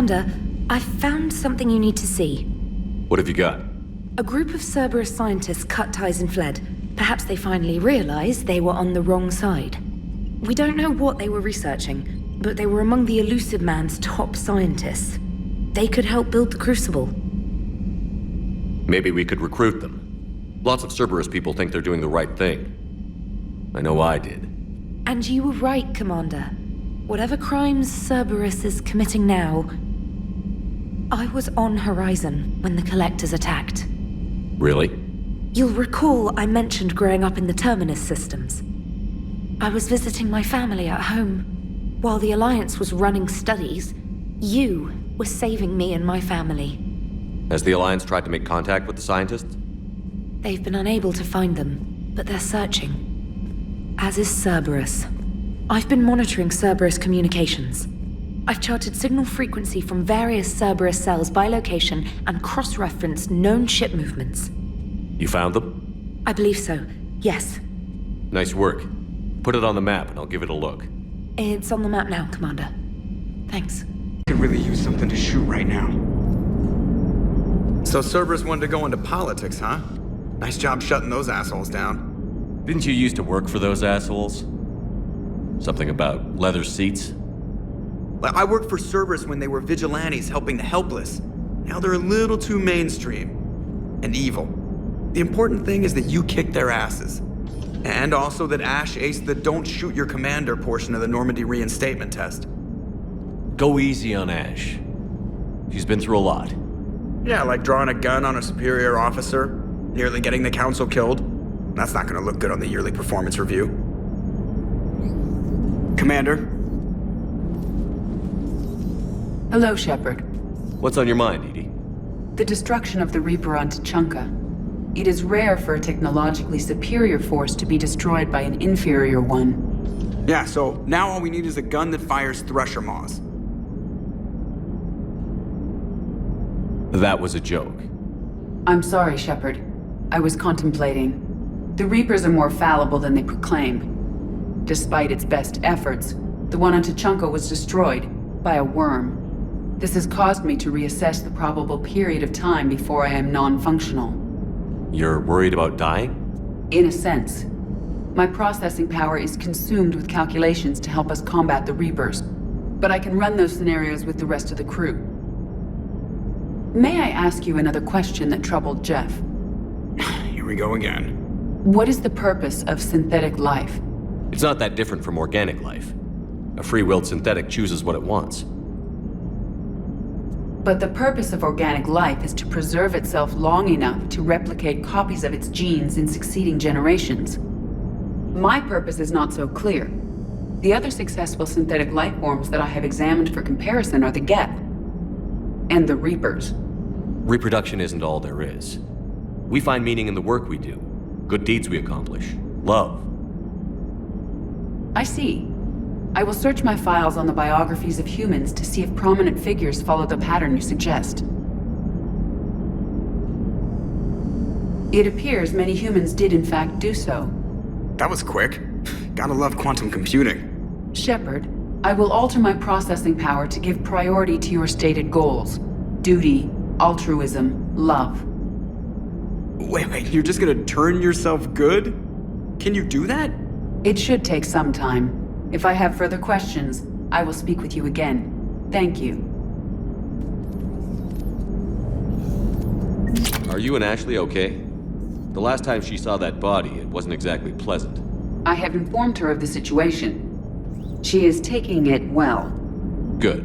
Commander, I found something you need to see. What have you got? A group of Cerberus scientists cut ties and fled. Perhaps they finally realized they were on the wrong side. We don't know what they were researching, but they were among the Elusive Man's top scientists. They could help build the Crucible. Maybe we could recruit them. Lots of Cerberus people think they're doing the right thing. I know I did. And you were right, Commander. Whatever crimes Cerberus is committing now, I was on Horizon when the Collectors attacked. Really? You'll recall I mentioned growing up in the Terminus systems. I was visiting my family at home. While the Alliance was running studies, you were saving me and my family. Has the Alliance tried to make contact with the scientists? They've been unable to find them, but they're searching. As is Cerberus. I've been monitoring Cerberus communications. I've charted signal frequency from various Cerberus cells by location and cross-referenced known ship movements. You found them? I believe so, yes. Nice work. Put it on the map and I'll give it a look. It's on the map now, Commander. Thanks. Could really use something to shoot right now. So Cerberus wanted to go into politics, huh? Nice job shutting those assholes down. Didn't you used to work for those assholes? Something about leather seats? I worked for Cerberus when they were vigilantes helping the helpless. Now they're a little too mainstream. And evil. The important thing is that you kicked their asses. And also that Ash aced the don't shoot your commander portion of the Normandy reinstatement test. Go easy on Ash. She's been through a lot. Yeah, like drawing a gun on a superior officer, nearly getting the council killed. That's not gonna look good on the yearly performance review. Commander? Hello, Shepard. What's on your mind, Edie? The destruction of the Reaper on Tuchanka. It is rare for a technologically superior force to be destroyed by an inferior one. Yeah, so now all we need is a gun that fires Thresher Maws. That was a joke. I'm sorry, Shepard. I was contemplating. The Reapers are more fallible than they proclaim. Despite its best efforts, the one on Tuchanka was destroyed by a worm. This has caused me to reassess the probable period of time before I am non-functional. You're worried about dying? In a sense. My processing power is consumed with calculations to help us combat the Reapers, but I can run those scenarios with the rest of the crew. May I ask you another question that troubled Jeff? Here we go again. What is the purpose of synthetic life? It's not that different from organic life. A free-willed synthetic chooses what it wants. But the purpose of organic life is to preserve itself long enough to replicate copies of its genes in succeeding generations. My purpose is not so clear. The other successful synthetic life forms that I have examined for comparison are the Geth and the Reapers. Reproduction isn't all there is. We find meaning in the work we do, good deeds we accomplish, love. I see. I will search my files on the biographies of humans to see if prominent figures follow the pattern you suggest. It appears many humans did in fact do so. That was quick. Gotta love quantum computing. Shepard, I will alter my processing power to give priority to your stated goals. Duty, altruism, love. Wait, you're just gonna turn yourself good? Can you do that? It should take some time. If I have further questions, I will speak with you again. Thank you. Are you and Ashley okay? The last time she saw that body, it wasn't exactly pleasant. I have informed her of the situation. She is taking it well. Good.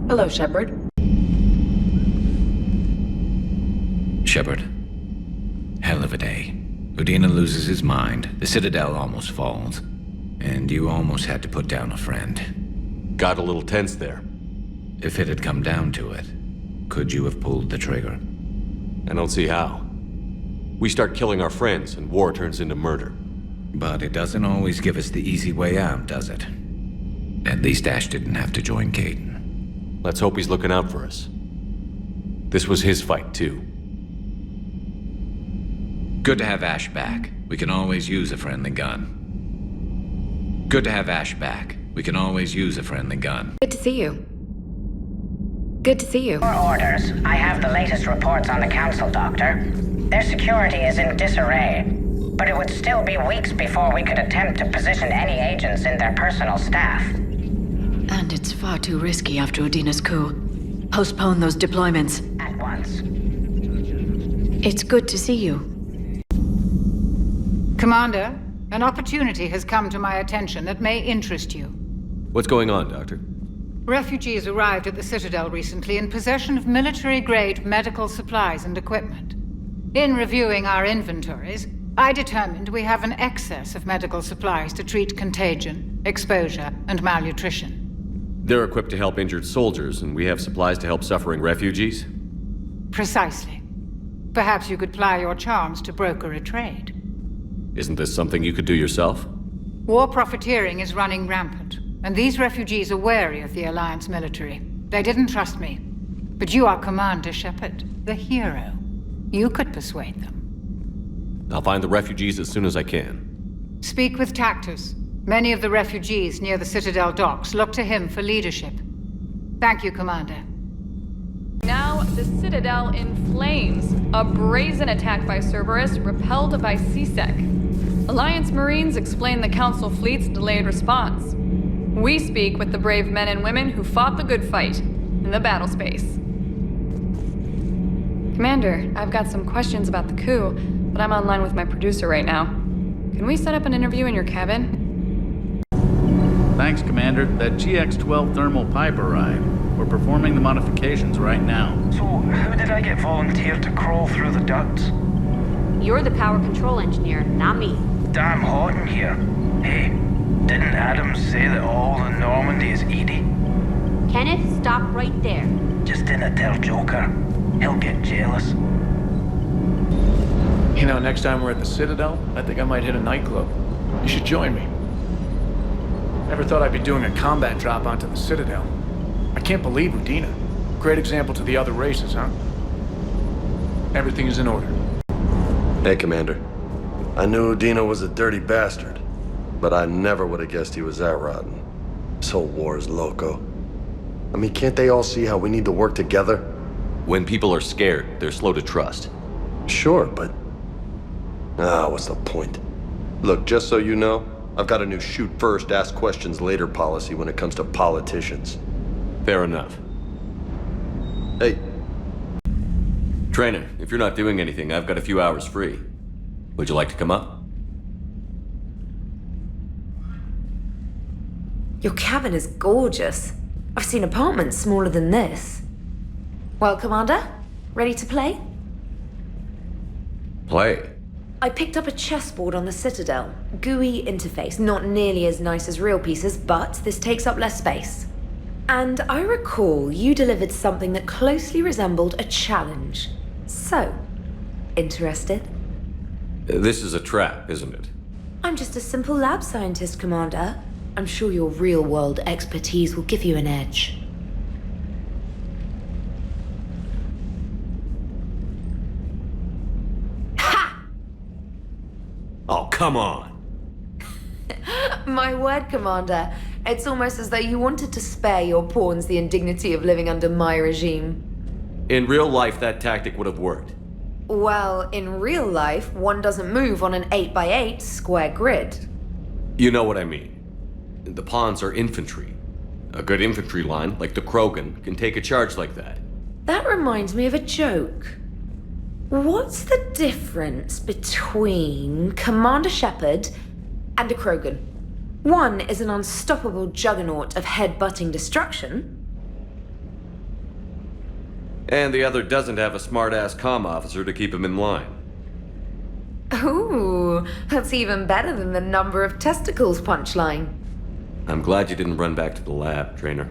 Hello, Shepard. Shepard. Hell of a day. Udina loses his mind, the Citadel almost falls, and you almost had to put down a friend. Got a little tense there. If it had come down to it, could you have pulled the trigger? I don't see how. We start killing our friends, and war turns into murder. But it doesn't always give us the easy way out, does it? At least Ash didn't have to join Caden. Let's hope he's looking out for us. This was his fight, too. Good to have Ash back. We can always use a friendly gun. Good to have Ash back. We can always use a friendly gun. Good to see you. Good to see you. For orders, I have the latest reports on the Council, Doctor. Their security is in disarray, but it would still be weeks before we could attempt to position any agents in their personal staff. And it's far too risky after Udina's coup. Postpone those deployments. At once. It's good to see you. Commander, an opportunity has come to my attention that may interest you. What's going on, Doctor? Refugees arrived at the Citadel recently in possession of military-grade medical supplies and equipment. In reviewing our inventories, I determined we have an excess of medical supplies to treat contagion, exposure, and malnutrition. They're equipped to help injured soldiers, and we have supplies to help suffering refugees? Precisely. Perhaps you could ply your charms to broker a trade. Isn't this something you could do yourself? War profiteering is running rampant, and these refugees are wary of the Alliance military. They didn't trust me. But you are Commander Shepard, the hero. You could persuade them. I'll find the refugees as soon as I can. Speak with Tactus. Many of the refugees near the Citadel docks look to him for leadership. Thank you, Commander. Now, the Citadel in flames. A brazen attack by Cerberus, repelled by CSEC. Alliance Marines explain the Council fleet's delayed response. We speak with the brave men and women who fought the good fight in the battle space. Commander, I've got some questions about the coup, but I'm online with my producer right now. Can we set up an interview in your cabin? Thanks, Commander. That GX-12 thermal pipe arrived. We're performing the modifications right now. So, how did I get volunteered to crawl through the ducts? You're the power control engineer, not me. Damn hot in here. Hey, didn't Adams say that all in Normandy is Edie? Kenneth, stop right there. Just didn't tell Joker. He'll get jealous. You know, next time we're at the Citadel, I think I might hit a nightclub. You should join me. Never thought I'd be doing a combat drop onto the Citadel. I can't believe Udina. Great example to the other races, huh? Everything is in order. Hey, Commander. I knew Udina was a dirty bastard, but I never would have guessed he was that rotten. This whole war is loco. I mean, can't they all see how we need to work together? When people are scared, they're slow to trust. Sure, but... what's the point? Look, just so you know, I've got a new shoot first, ask questions later policy when it comes to politicians. Fair enough. Hey. Trainer, if you're not doing anything, I've got a few hours free. Would you like to come up? Your cabin is gorgeous. I've seen apartments smaller than this. Well, Commander, ready to play? Play? I picked up a chessboard on the Citadel. GUI interface, not nearly as nice as real pieces, but this takes up less space. And I recall you delivered something that closely resembled a challenge. So, interested? This is a trap, isn't it? I'm just a simple lab scientist, Commander. I'm sure your real-world expertise will give you an edge. Ha! Oh, come on! My word, Commander. It's almost as though you wanted to spare your pawns the indignity of living under my regime. In real life, that tactic would have worked. Well, in real life, one doesn't move on an 8x8 square grid. You know what I mean. The pawns are infantry. A good infantry line, like the Krogan, can take a charge like that. That reminds me of a joke. What's the difference between Commander Shepard and a Krogan? One is an unstoppable juggernaut of head-butting destruction. And the other doesn't have a smart-ass comm officer to keep him in line. Ooh, that's even better than the number of testicles punchline. I'm glad you didn't run back to the lab, Trainer.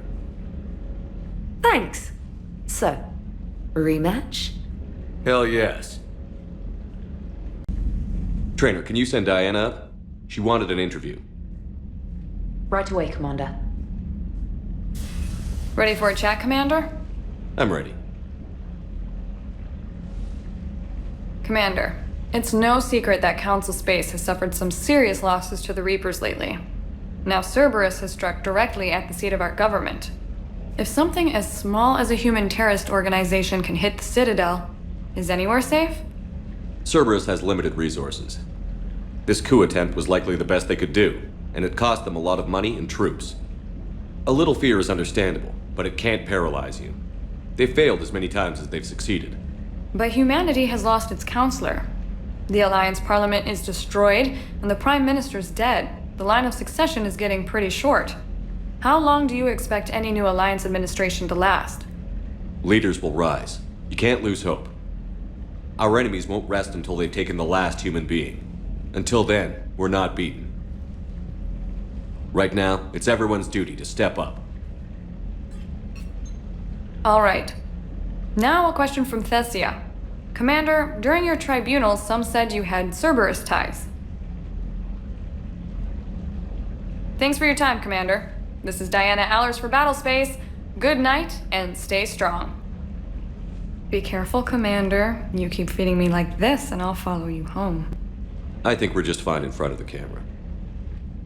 Thanks. So, rematch? Hell yes. Trainer, can you send Diana up? She wanted an interview. Right away, Commander. Ready for a chat, Commander? I'm ready. Commander, it's no secret that Council Space has suffered some serious losses to the Reapers lately. Now Cerberus has struck directly at the seat of our government. If something as small as a human terrorist organization can hit the Citadel, is anywhere safe? Cerberus has limited resources. This coup attempt was likely the best they could do, and it cost them a lot of money and troops. A little fear is understandable, but it can't paralyze you. They've failed as many times as they've succeeded. But humanity has lost its counselor. The Alliance Parliament is destroyed, and the Prime Minister's dead. The line of succession is getting pretty short. How long do you expect any new Alliance administration to last? Leaders will rise. You can't lose hope. Our enemies won't rest until they've taken the last human being. Until then, we're not beaten. Right now, it's everyone's duty to step up. All right. Now a question from Thessia. Commander, during your tribunal, some said you had Cerberus ties. Thanks for your time, Commander. This is Diana Allers for Battlespace. Good night, and stay strong. Be careful, Commander. You keep feeding me like this, and I'll follow you home. I think we're just fine in front of the camera.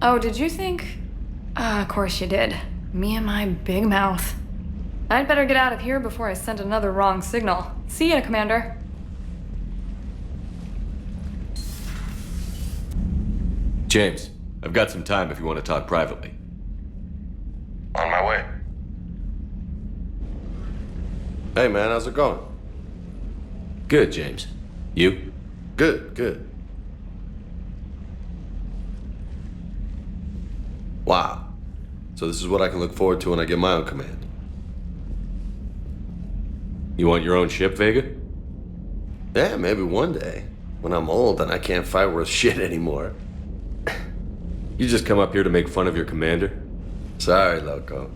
Oh, did you think? Of course you did. Me and my big mouth. I'd better get out of here before I send another wrong signal. See ya, Commander. James, I've got some time if you want to talk privately. On my way. Hey man, how's it going? Good, James. You? Good. Wow. So this is what I can look forward to when I get my own command. You want your own ship, Vega? Yeah, maybe one day. When I'm old and I can't fight worth shit anymore. You just come up here to make fun of your commander? Sorry, Loco.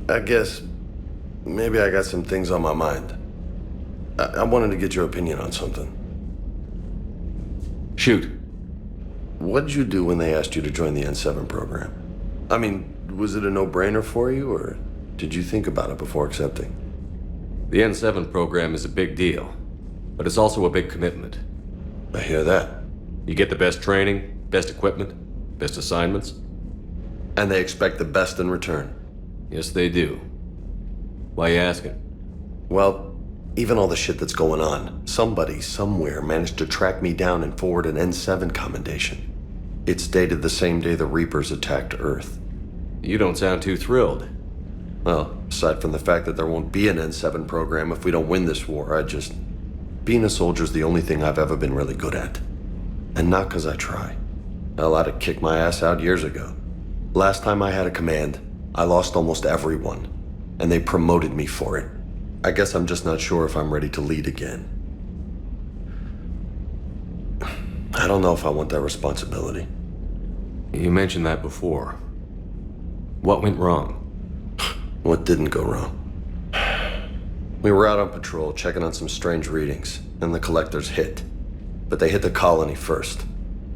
I guess maybe I got some things on my mind. I wanted to get your opinion on something. Shoot. What'd you do when they asked you to join the N7 program? I mean, was it a no-brainer for you, or did you think about it before accepting? The N7 program is a big deal, but it's also a big commitment. I hear that. You get the best training, best equipment, best assignments. And they expect the best in return. Yes, they do. Why you asking? Well, even all the shit that's going on, somebody somewhere managed to track me down and forward an N7 commendation. It's dated the same day the Reapers attacked Earth. You don't sound too thrilled. Well, aside from the fact that there won't be an N7 program if we don't win this war, being a soldier's the only thing I've ever been really good at. And not because I try. Hell, I'd have kicked my ass out years ago. Last time I had a command, I lost almost everyone, and they promoted me for it. I guess I'm just not sure if I'm ready to lead again. I don't know if I want that responsibility. You mentioned that before. What went wrong? What didn't go wrong? We were out on patrol, checking on some strange readings, and the collectors hit. But they hit the colony first.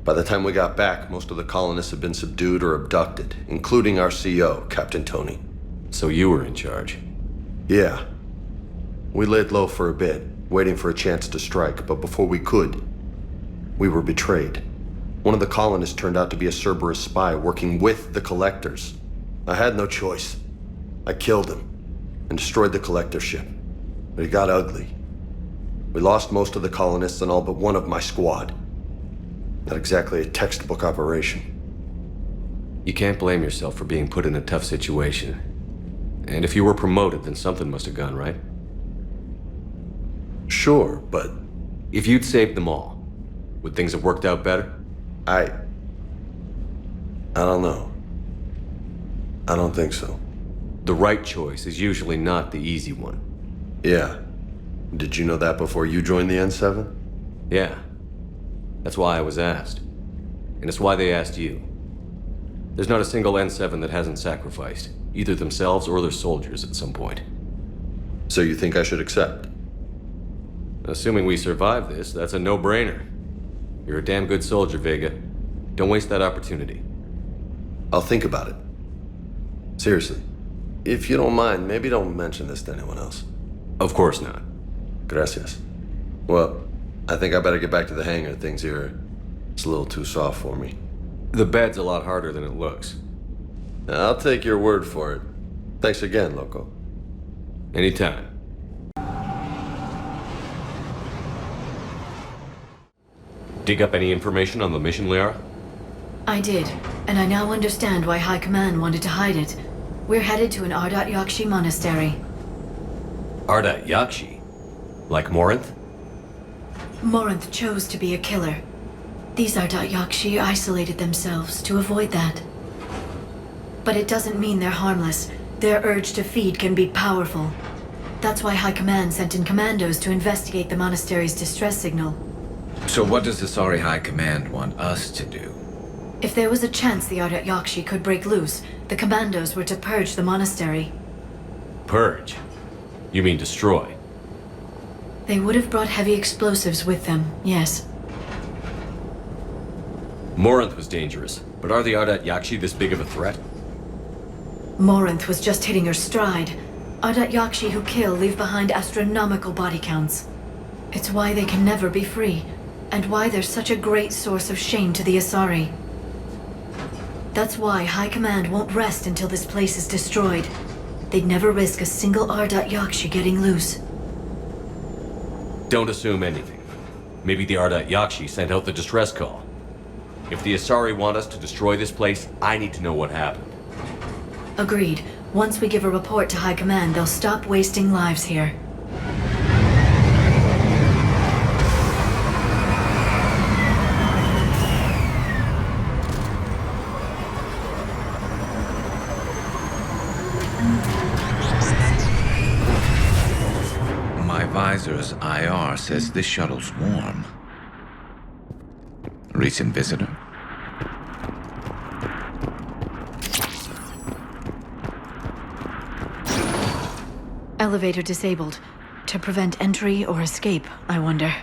By the time we got back, most of the colonists had been subdued or abducted, including our CO, Captain Tony. So you were in charge? Yeah. We laid low for a bit, waiting for a chance to strike, but before we could, we were betrayed. One of the colonists turned out to be a Cerberus spy working with the collectors. I had no choice. I killed him and destroyed the collector ship. But it got ugly. We lost most of the colonists and all but one of my squad. Not exactly a textbook operation. You can't blame yourself for being put in a tough situation. And if you were promoted, then something must have gone right. Sure, but... If you'd saved them all, would things have worked out better? I don't know. I don't think so. The right choice is usually not the easy one. Yeah. Did you know that before you joined the N7? Yeah. That's why I was asked. And it's why they asked you. There's not a single N7 that hasn't sacrificed, either themselves or their soldiers at some point. So you think I should accept? Assuming we survive this, that's a no-brainer. You're a damn good soldier, Vega. Don't waste that opportunity. I'll think about it. Seriously. If you don't mind, maybe don't mention this to anyone else. Of course not. Gracias. Well, I think I better get back to the hangar. Things here, it's a little too soft for me. The bed's a lot harder than it looks. I'll take your word for it. Thanks again, Loco. Anytime. Dig up any information on the mission, Liara? I did, and I now understand why High Command wanted to hide it. We're headed to an Ardat-Yakshi monastery. Ardat-Yakshi? Like Morinth? Morinth chose to be a killer. These Ardat-Yakshi isolated themselves to avoid that. But it doesn't mean they're harmless. Their urge to feed can be powerful. That's why High Command sent in commandos to investigate the monastery's distress signal. So what does the Sorry High Command want us to do? If there was a chance the Ardat-Yakshi could break loose, the commandos were to purge the monastery. Purge? You mean destroy? They would have brought heavy explosives with them, yes. Morinth was dangerous, but are the Ardat-Yakshi this big of a threat? Morinth was just hitting her stride. Ardat-Yakshi who kill leave behind astronomical body counts. It's why they can never be free, and why they're such a great source of shame to the Asari. That's why High Command won't rest until this place is destroyed. They'd never risk a single Ardat-Yakshi getting loose. Don't assume anything. Maybe the Ardat-Yakshi sent out the distress call. If the Asari want us to destroy this place, I need to know what happened. Agreed. Once we give a report to High Command, they'll stop wasting lives here. My visor's IR says this shuttle's warm. Recent visitor? Elevator disabled. To prevent entry or escape, I wonder.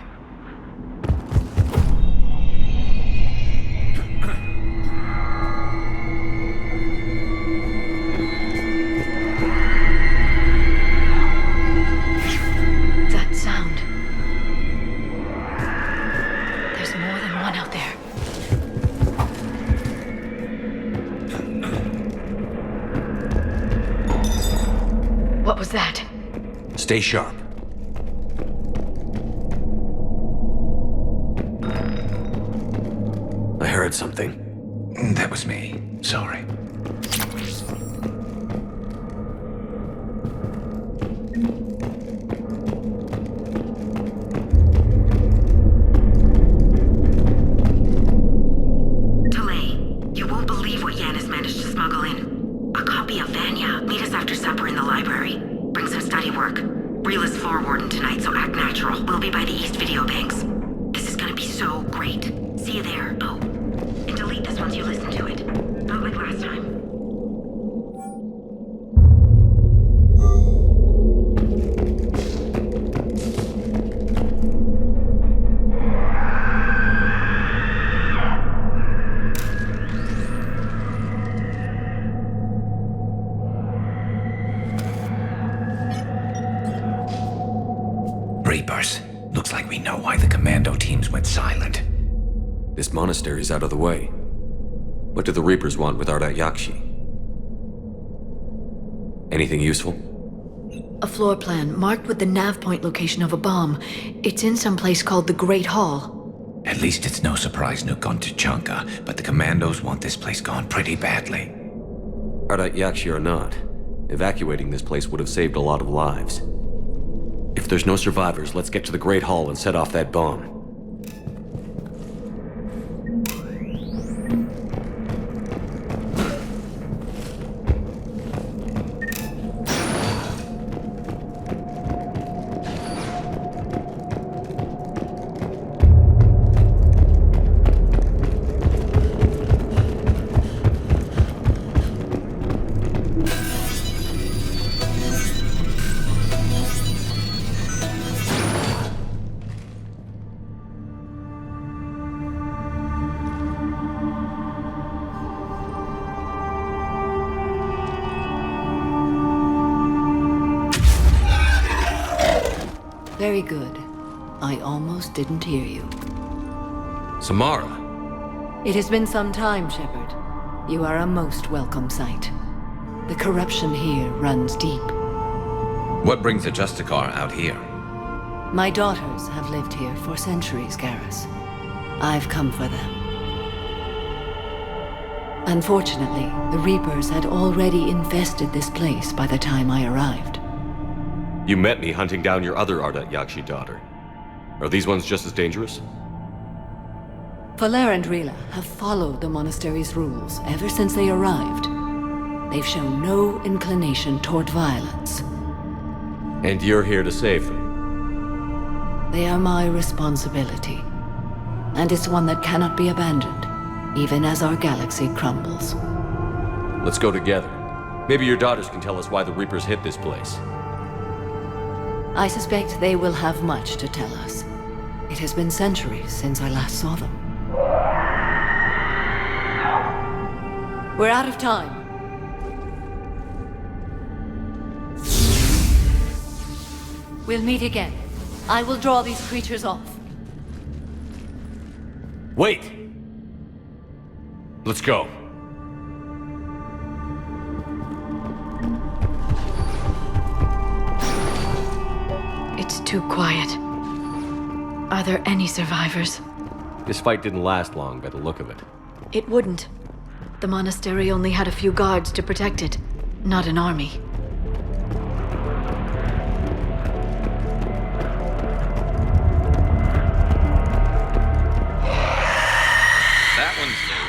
That sound. There's more than one out there. What was that? Stay sharp. I heard something. That was me. Sorry. You won't believe what Yan has managed to smuggle in. A copy of Vanya. Meet us after supper in the library. Bring some study work. Reel is floor warden tonight, so act natural. We'll be by the East Video Banks. This is gonna be so great. See you there. Oh, and delete this once you listen to it. Not like last time. Reapers. Looks like we know why the commando teams went silent. This monastery's out of the way. What do the Reapers want with Ardat-Yakshi? Anything useful? A floor plan marked with the nav point location of a bomb. It's in some place called the Great Hall. At least it's no surprise Nuke on Tuchanka, but the commandos want this place gone pretty badly. Ardat-Yakshi or not, evacuating this place would have saved a lot of lives. If there's no survivors, let's get to the Great Hall and set off that bomb. Very good. I almost didn't hear you. Samara! It has been some time, Shepard. You are a most welcome sight. The corruption here runs deep. What brings a Justicar out here? My daughters have lived here for centuries, Garrus. I've come for them. Unfortunately, the Reapers had already infested this place by the time I arrived. You met me hunting down your other Ardat-Yakshi daughter. Are these ones just as dangerous? Valere and Rila have followed the monastery's rules ever since they arrived. They've shown no inclination toward violence. And you're here to save them? They are my responsibility. And it's one that cannot be abandoned, even as our galaxy crumbles. Let's go together. Maybe your daughters can tell us why the Reapers hit this place. I suspect they will have much to tell us. It has been centuries since I last saw them. We're out of time. We'll meet again. I will draw these creatures off. Wait! Let's go. It's too quiet. Are there any survivors? This fight didn't last long by the look of it. It wouldn't. The monastery only had a few guards to protect it, not an army. That one's new.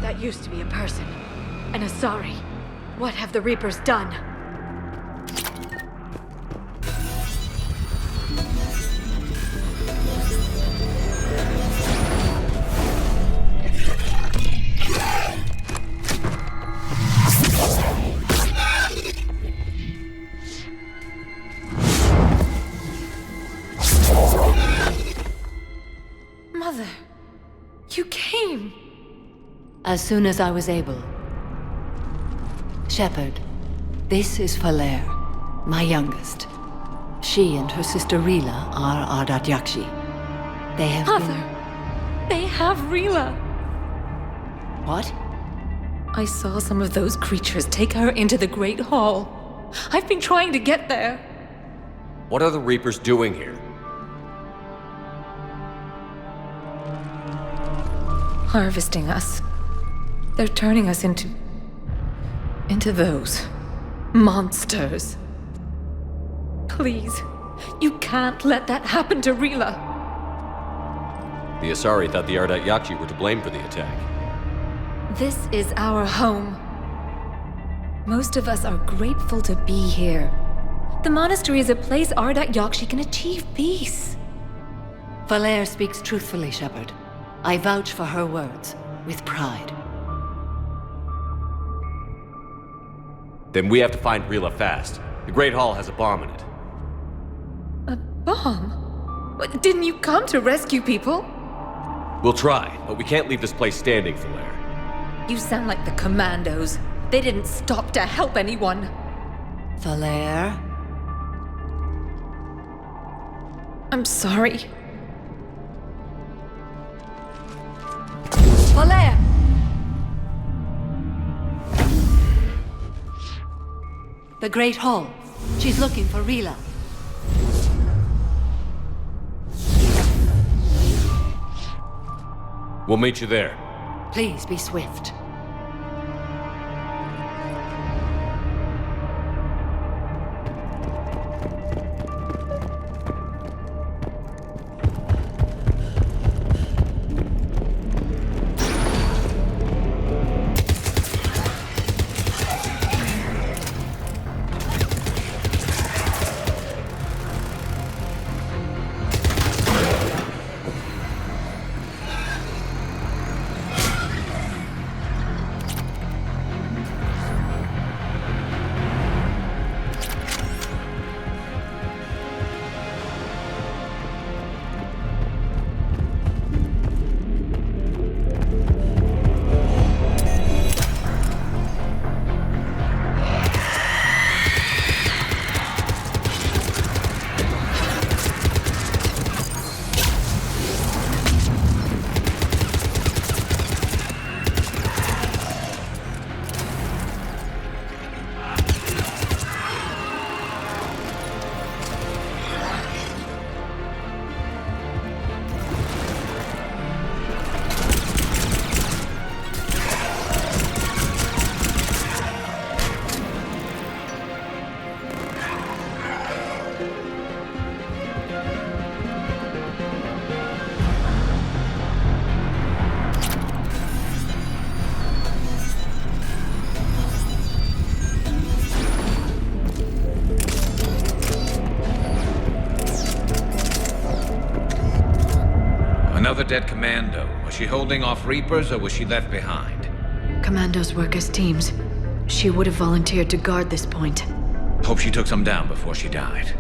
That used to be a person. An Asari. What have the Reapers done? Mother, you came. As soon as I was able. Shepard, this is Valere, my youngest. She and her sister Rila are Ardat-Yakshi. They have Mother, they have Rila. What? I saw some of those creatures take her into the Great Hall. I've been trying to get there. What are the Reapers doing here? Harvesting us. They're turning us into those monsters. Please, you can't let that happen to Rila. The Asari thought the Ardat-Yakshi were to blame for the attack. This is our home. Most of us are grateful to be here. The monastery is a place Ardat-Yakshi can achieve peace. Valere speaks truthfully, Shepard. I vouch for her words, with pride. Then we have to find Rila fast. The Great Hall has a bomb in it. A bomb? What, didn't you come to rescue people? We'll try, but we can't leave this place standing, Valere. You sound like the Commandos. They didn't stop to help anyone. Valere? I'm sorry. Valere! The Great Hall. She's looking for Rila. We'll meet you there. Please be swift. another dead commando? Was she holding off Reapers, or was she left behind? Commandos work as teams. She would have volunteered to guard this point. Hope she took some down before she died.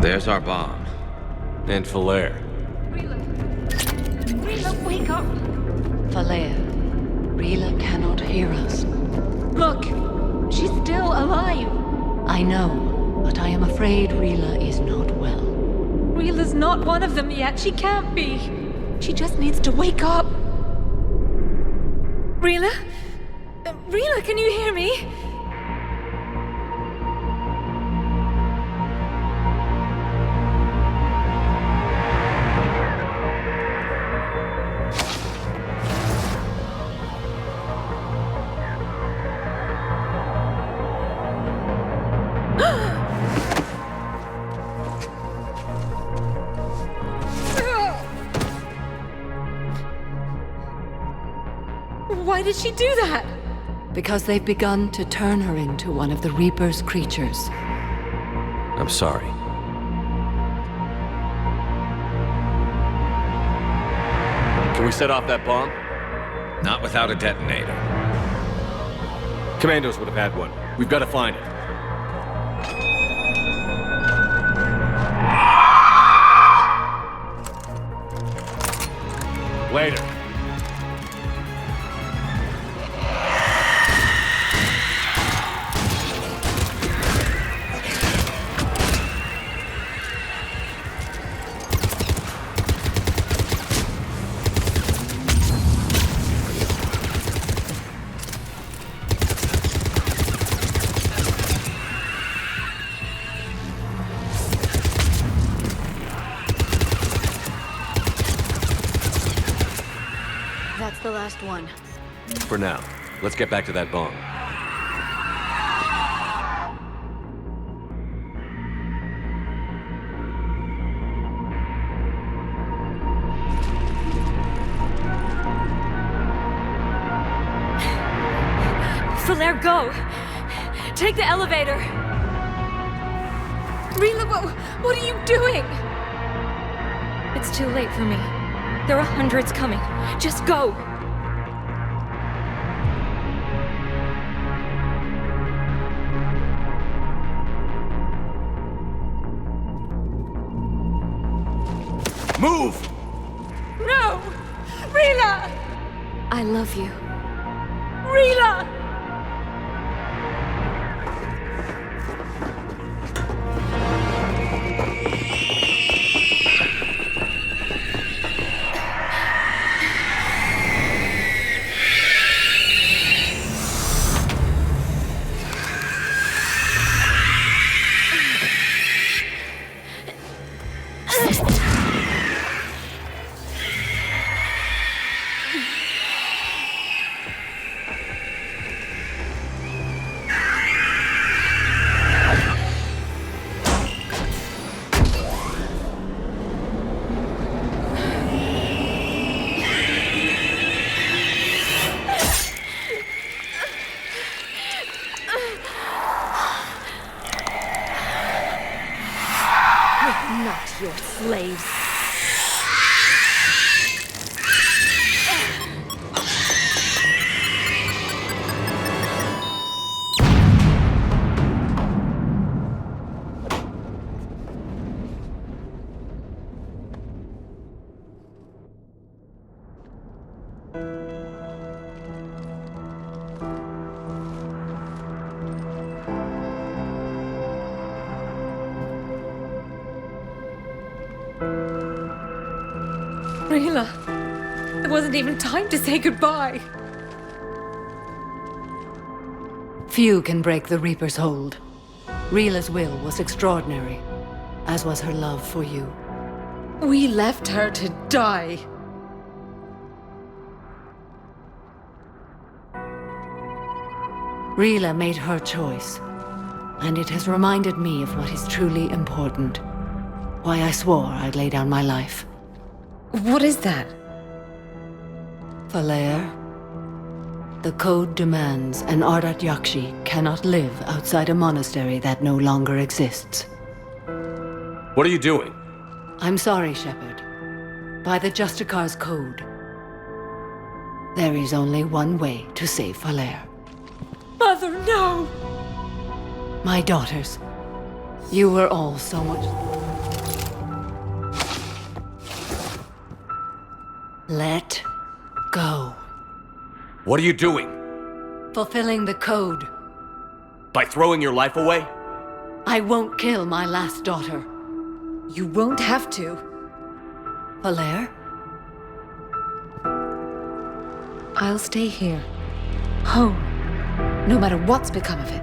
There's our bomb. And Falere. Rila, wake up! Falere, Rila cannot hear us. Look! She's still alive! I know, but I am afraid Rila is not well. Rila's not one of them yet. She can't be. She just needs to wake up. Rila? Rila, can you hear me? Why did she do that? Because they've begun to turn her into one of the Reaper's creatures. I'm sorry. Can we set off that bomb? Not without a detonator. Commandos would have had one. We've got to find it. Later. That's the last one. For now. Let's get back to that bomb. Falere, go! Take the elevator! Rila, what are you doing? It's too late for me. There are hundreds coming. Just go! Move! No! Rila! I love you. Rila! Not your slaves. Rila, there wasn't even time to say goodbye. Few can break the Reaper's hold. Rila's will was extraordinary, as was her love for you. We left her to die. Rila made her choice, and it has reminded me of what is truly important. Why I swore I'd lay down my life. What is that? Falair, the code demands an Ardat-Yakshi cannot live outside a monastery that no longer exists. What are you doing? I'm sorry, Shepard. By the Justicar's code, there is only one way to save Falair. Mother, no! My daughters, you were all so much... Let go. What are you doing? Fulfilling the code. By throwing your life away? I won't kill my last daughter. You won't have to. Falair? I'll stay here. Home. No matter what's become of it.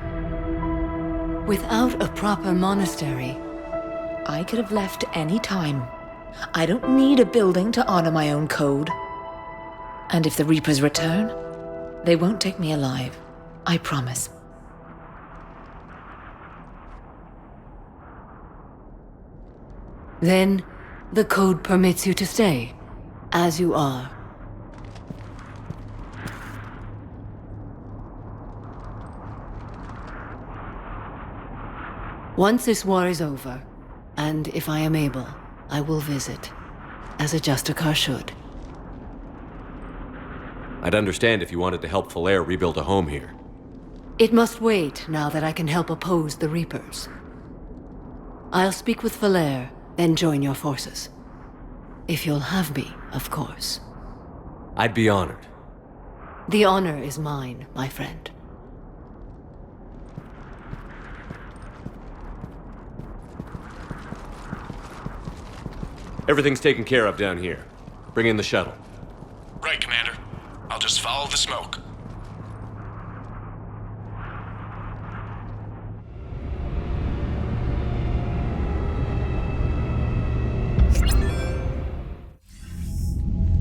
Without a proper monastery... I could have left any time. I don't need a building to honor my own code. And if the Reapers return, they won't take me alive. I promise. Then, the code permits you to stay, as you are. Once this war is over, and if I am able, I will visit, as a Justicar should. I'd understand if you wanted to help Falair rebuild a home here. It must wait now that I can help oppose the Reapers. I'll speak with Falair, then join your forces. If you'll have me, of course. I'd be honored. The honor is mine, my friend. Everything's taken care of down here. Bring in the shuttle. Right, Commander. I'll just follow the smoke.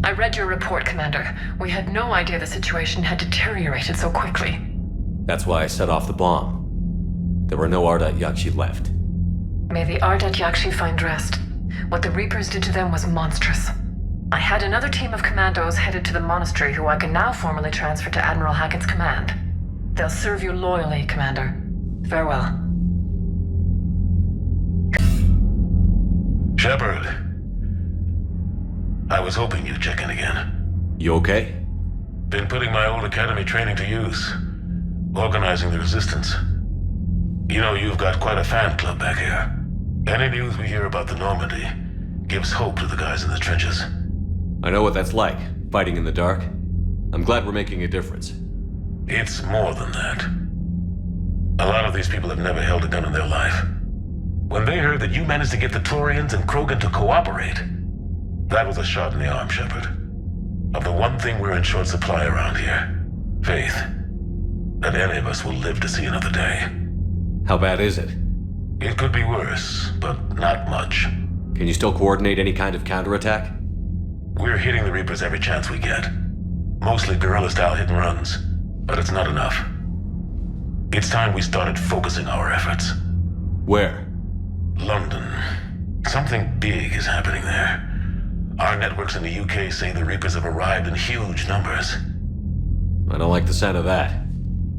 I read your report, Commander. We had no idea the situation had deteriorated so quickly. That's why I set off the bomb. There were no Ardat-Yakshi left. May the Ardat-Yakshi find rest. What the Reapers did to them was monstrous. I had another team of commandos headed to the Monastery who I can now formally transfer to Admiral Hackett's command. They'll serve you loyally, Commander. Farewell. Shepard. I was hoping you'd check in again. You okay? Been putting my old academy training to use. Organizing the resistance. You know, you've got quite a fan club back here. Any news we hear about the Normandy gives hope to the guys in the trenches. I know what that's like, fighting in the dark. I'm glad we're making a difference. It's more than that. A lot of these people have never held a gun in their life. When they heard that you managed to get the Turians and Krogan to cooperate, that was a shot in the arm, Shepard. Of the one thing we're in short supply around here, faith. That any of us will live to see another day. How bad is it? It could be worse, but not much. Can you still coordinate any kind of counterattack? We're hitting the Reapers every chance we get. Mostly guerrilla-style hit-and-runs, but it's not enough. It's time we started focusing our efforts. Where? London. Something big is happening there. Our networks in the UK say the Reapers have arrived in huge numbers. I don't like the sound of that.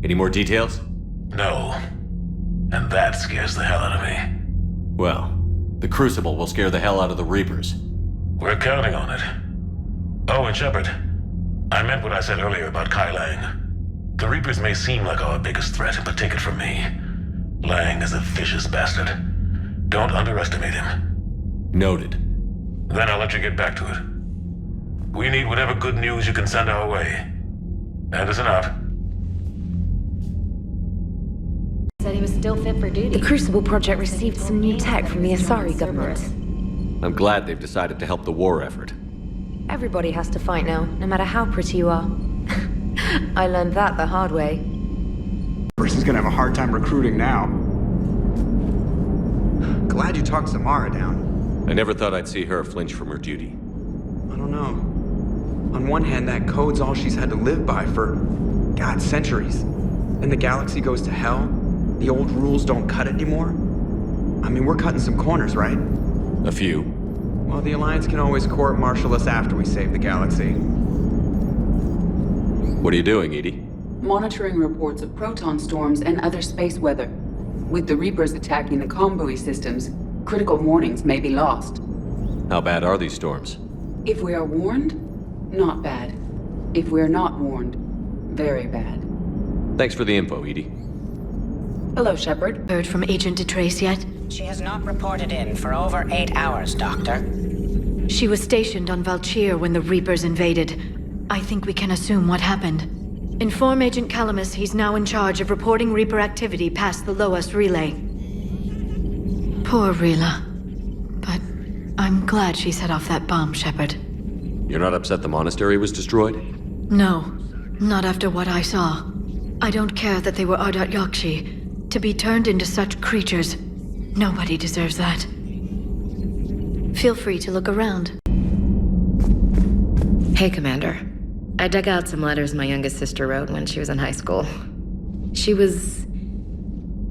Any more details? No. And that scares the hell out of me. Well, the Crucible will scare the hell out of the Reapers. We're counting on it. Oh, and Shepard, I meant what I said earlier about Kai Lang. The Reapers may seem like our biggest threat, but take it from me. Lang is a vicious bastard. Don't underestimate him. Noted. Then I'll let you get back to it. We need whatever good news you can send our way. Anderson out. Said he was still fit for duty. The Crucible Project received some new tech from the Asari government. I'm glad they've decided to help the war effort. Everybody has to fight now, no matter how pretty you are. I learned that the hard way. Person's gonna have a hard time recruiting now. Glad you talked Samara down. I never thought I'd see her flinch from her duty. I don't know. On one hand, that code's all she's had to live by for, God, centuries. and the galaxy goes to hell, the old rules don't cut it anymore? I mean, we're cutting some corners, right? A few. Well, the Alliance can always court-martial us after we save the galaxy. What are you doing, Edie? Monitoring reports of proton storms and other space weather. With the Reapers attacking the comm buoy systems, critical warnings may be lost. How bad are these storms? If we are warned, not bad. If we are not warned, very bad. Thanks for the info, Edie. Hello, Shepard. Heard from Agent DeTrace yet? She has not reported in for over 8 hours, Doctor. She was stationed on Valchir when the Reapers invaded. I think we can assume what happened. Inform Agent Calamus he's now in charge of reporting Reaper activity past the Loas relay. Poor Rila. But I'm glad she set off that bomb, Shepard. You're not upset the monastery was destroyed? No, not after what I saw. I don't care that they were Ardat-Yakshi. To be turned into such creatures, nobody deserves that. Feel free to look around. Hey, Commander. I dug out some letters my youngest sister wrote when she was in high school. She was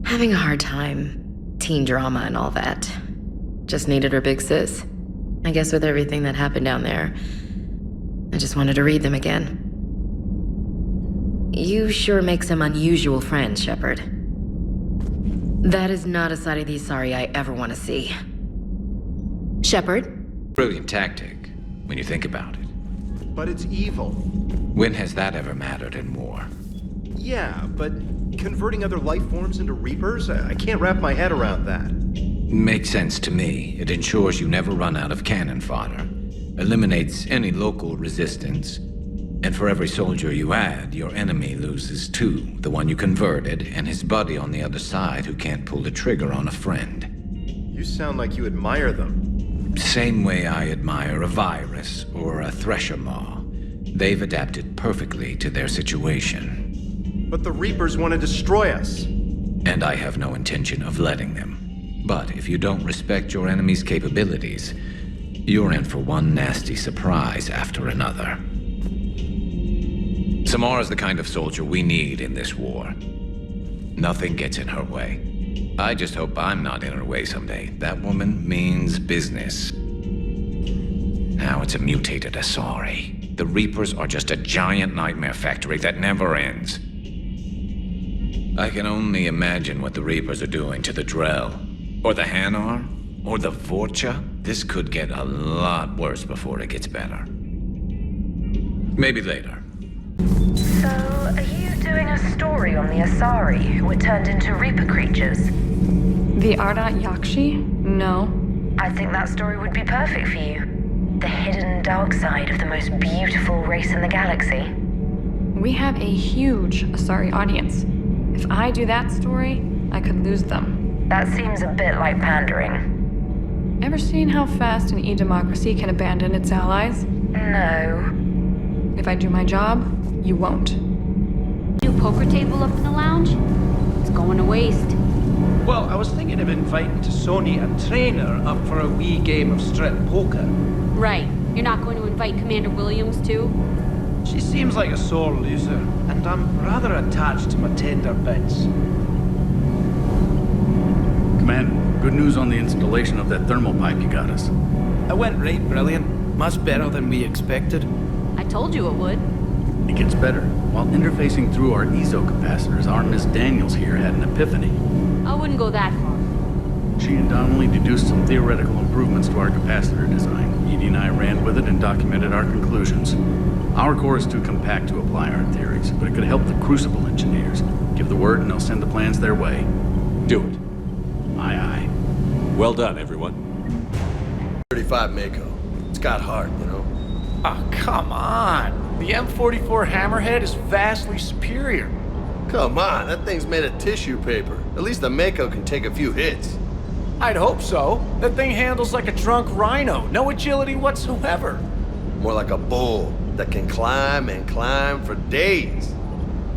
having a hard time. Teen drama and all that. Just needed her big sis. I guess with everything that happened down there, I just wanted to read them again. You sure make some unusual friends, Shepard. That is not a side of the Asari I ever want to see. Shepard? Brilliant tactic, when you think about it. But it's evil. When has that ever mattered in war? Yeah, but converting other life forms into Reapers? I can't wrap my head around that. Makes sense to me. It ensures you never run out of cannon fodder. Eliminates any local resistance. And for every soldier you add, your enemy loses two. The one you converted, and his buddy on the other side who can't pull the trigger on a friend. You sound like you admire them. Same way I admire a virus or a thresher maw. They've adapted perfectly to their situation. But the Reapers want to destroy us. And I have no intention of letting them. But if you don't respect your enemy's capabilities, you're in for one nasty surprise after another. Samara's the kind of soldier we need in this war. Nothing gets in her way. I just hope I'm not in her way someday. That woman means business. Now it's a mutated Asari. The Reapers are just a giant nightmare factory that never ends. I can only imagine what the Reapers are doing to the Drell, or the Hanar, or the Vorcha. This could get a lot worse before it gets better. Maybe later. So, are you doing a story on the Asari who were turned into Reaper creatures? The Ardat-Yakshi? No. I think that story would be perfect for you. The hidden dark side of the most beautiful race in the galaxy. We have a huge Asari audience. If I do that story, I could lose them. That seems a bit like pandering. Ever seen how fast an e-democracy can abandon its allies? No. If I do my job, you won't. New poker table up in the lounge? It's going to waste. Well, I was thinking of inviting to Sony a trainer up for a wee game of strip poker. Right. You're not going to invite Commander Williams, too? She seems like a sore loser, and I'm rather attached to my tender bits. Commander, good news on the installation of that thermal pipe you got us. It went right brilliant. Much better than we expected. I told you it would. It gets better. While interfacing through our ESO capacitors, our Miss Daniels here had an epiphany. I wouldn't go that far. She and Donnelly deduced some theoretical improvements to our capacitor design. Edie and I ran with it and documented our conclusions. Our core is too compact to apply our theories, but it could help the Crucible engineers. Give the word and they'll send the plans their way. Do it. Aye, aye. Well done, everyone. 35 Mako. It's got heart, you know? Oh, come on. The M44 Hammerhead is vastly superior. Come on, that thing's made of tissue paper. At least the Mako can take a few hits. I'd hope so. That thing handles like a drunk rhino. No agility whatsoever. More like a bull that can climb and climb for days.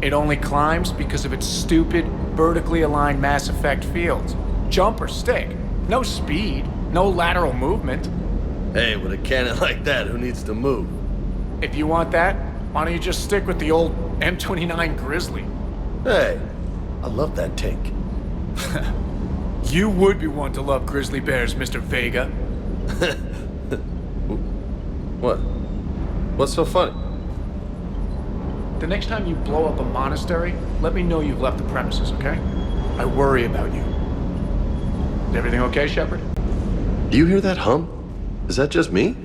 It only climbs because of its stupid, vertically aligned Mass Effect fields. Jump or stick. No speed. No lateral movement. Hey, with a cannon like that, who needs to move? If you want that, why don't you just stick with the old M29 Grizzly? Hey, I love that tank. You would be one to love grizzly bears, Mr. Vega. What? What's so funny? The next time you blow up a monastery, let me know you've left the premises, okay? I worry about you. Is everything okay, Shepard? Do you hear that hum? Is that just me?